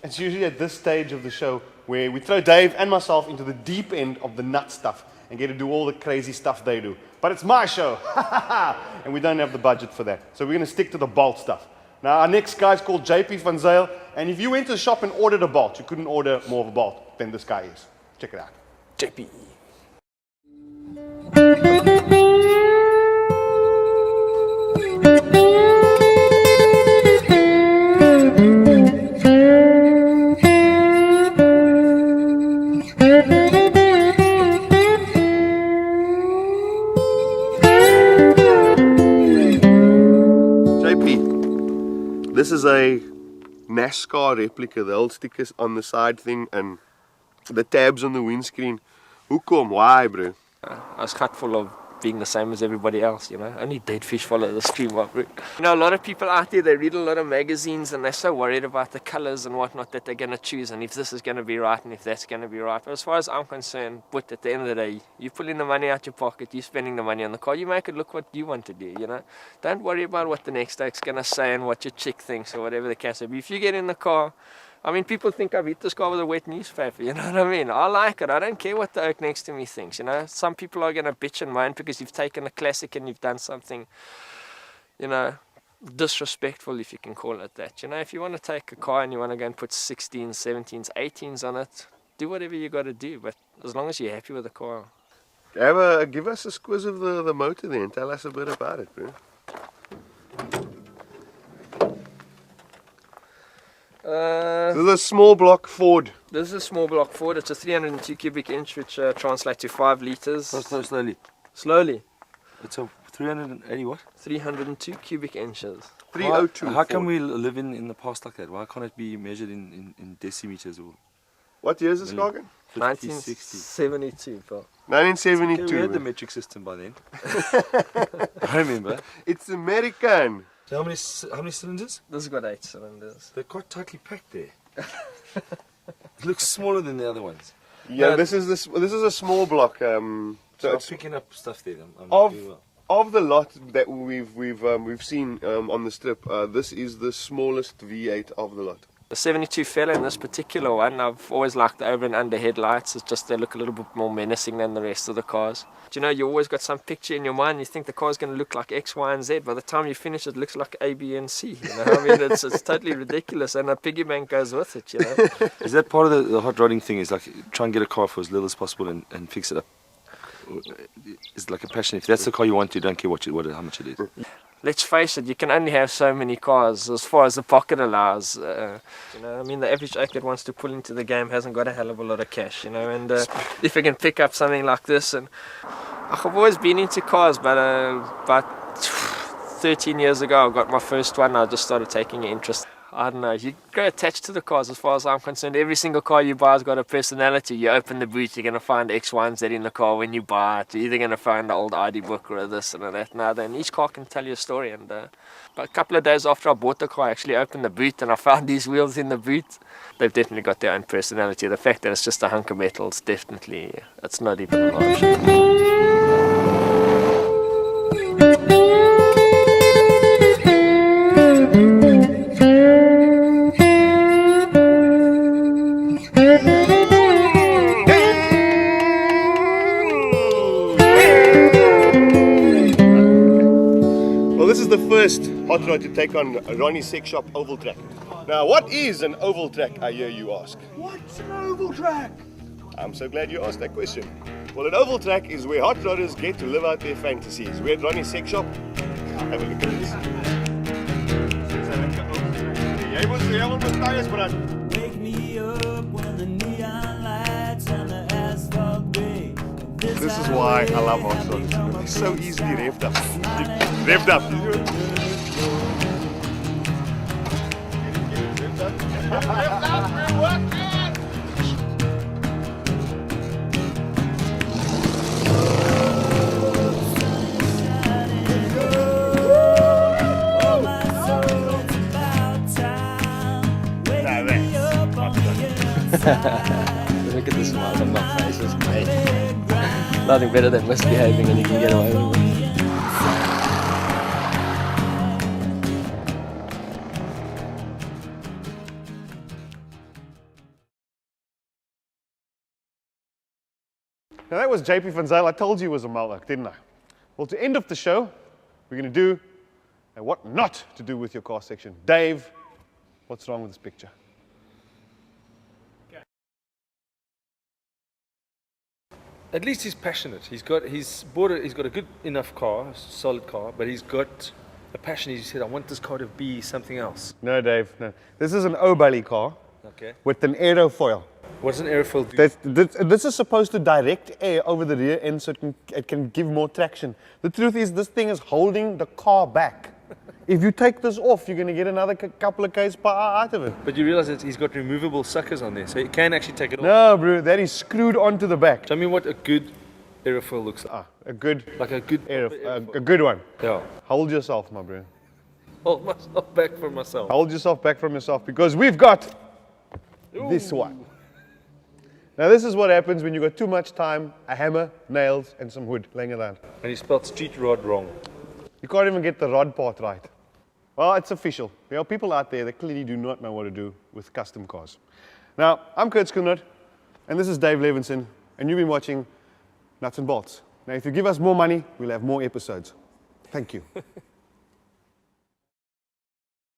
It's usually at this stage of the show where we throw Dave and myself into the deep end of the nut stuff and get to do all the crazy stuff they do. But it's my show, and we don't have the budget for that. So we're going to stick to the bolt stuff. Now, our next guy is called JP van Zyl, and if you went to the shop and ordered a bolt, you couldn't order more of a bolt than this guy is. Check it out. JP. This is a NASCAR replica, the old stickers on the side thing and the tabs on the windscreen. Hoekom? Why, bro? I was cut full of being the same as everybody else, you know. Only dead fish follow the stream of it. You know, a lot of people out there, they read a lot of magazines and they're so worried about the colors and whatnot that they're going to choose and if this is going to be right and if that's going to be right. But as far as I'm concerned, but at the end of the day, you're pulling the money out your pocket, you're spending the money on the car, you make it look what you want to do, you know. Don't worry about what the next date's going to say and what your chick thinks or whatever the case may be. If you get in the car, I mean, people think I've hit this car with a wet newspaper, you know what I mean? I like it. I don't care what the oak next to me thinks, you know? Some people are going to bitch and moan because you've taken a classic and you've done something, you know, disrespectful, if you can call it that. You know, if you want to take a car and you want to go and put 16s, 17s, 18s on it, do whatever you got to do, but as long as you're happy with the car. Give us a squiz of the motor then. Tell us a bit about it, bro. This is a small block Ford. This is a small block Ford. It's a 302 cubic inch, which translates to 5 liters. Slowly. Slowly. It's a 380 what? 302 cubic inches. 302. How can we live in the past like that? Why can't it be measured in decimeters or? What year is this car again? 1972, Phil. 1972. We had the metric system by then. I remember. It's American. So how many cylinders? This has got 8 cylinders. They're quite tightly packed there. It looks smaller than the other ones. Yeah, No, this is a small block. So So I'm it's picking up stuff there. I'm of doing well. of the lot that we've seen on the strip. This is the smallest V8 of the lot. The 72 fella in this particular one, I've always liked the over and under headlights. It's just they look a little bit more menacing than the rest of the cars. Do you know, you always got some picture in your mind, you think the car's going to look like X, Y, and Z. By the time you finish, it looks like A, B, and C. You know, I mean, it's totally ridiculous, and a piggy bank goes with it, you know. Is that part of the hot rodding thing? Is like try and get a car for as little as possible and fix it up? It's like a passion. If that's the car you want, you don't care how much it is. Let's face it, you can only have so many cars as far as the pocket allows. You know, I mean, the average oak that wants to pull into the game hasn't got a hell of a lot of cash, you know. And if you can pick up something like this, and I've always been into cars, but about 13 years ago, I got my first one. I just started taking an interest. I don't know, you go attached to the cars as far as I'm concerned. Every single car you buy has got a personality. You open the boot, you're going to find X, Y, and Z in the car when you buy it. You're either going to find the old ID book or this and that and other. And each car can tell you a story. And but a couple of days after I bought the car, I actually opened the boot and I found these wheels in the boot. They've definitely got their own personality. The fact that it's just a hunk of metal, it's definitely, it's not even an option. First hot rod to take on Ronnie's Sex Shop oval track. Now, what is an oval track, I hear you ask? What's an oval track? I'm so glad you asked that question. Well, an oval track is where hot rodders get to live out their fantasies. We're at Ronnie's Sex Shop. Have a look at this. Wake me up when the neon lights and the asphalt gray. This is why I love hot rods. They're so easily revved up. Revved up. Look at the smiles on my face, it's great. Nothing better than misbehaving and you can get away with it. Now that was JP Van Zyl. I told you it was a Malak, didn't I? Well, to end of the show, we're going to do what not to do with your car section. Dave, what's wrong with this picture? At least he's passionate. He's got a good enough car, a solid car, but he's got a passion. He said, I want this car to be something else. No, Dave, no. This is an O'Bally car with an aerofoil. What's an aerofoil do? This is supposed to direct air over the rear end so it can give more traction. The truth is, this thing is holding the car back. If you take this off, you're going to get another couple of k's per hour out of it. But you realize that he's got removable suckers on there, so you can actually take it off. No, bro, that is screwed onto the back. Tell me what a good aerofoil looks like. A good Aerofoil. a good one. Yeah. Hold yourself, my bro. Hold myself back from myself. Hold yourself back from yourself because we've got this one. Now this is what happens when you've got too much time, a hammer, nails, and some wood laying around. And he spelled street rod wrong. You can't even get the rod part right. Well, it's official. There are people out there that clearly do not know what to do with custom cars. Now, I'm Kurt Schoenert, and this is Dave Levinson, and you've been watching Nuts and Bolts. Now, if you give us more money, we'll have more episodes. Thank you.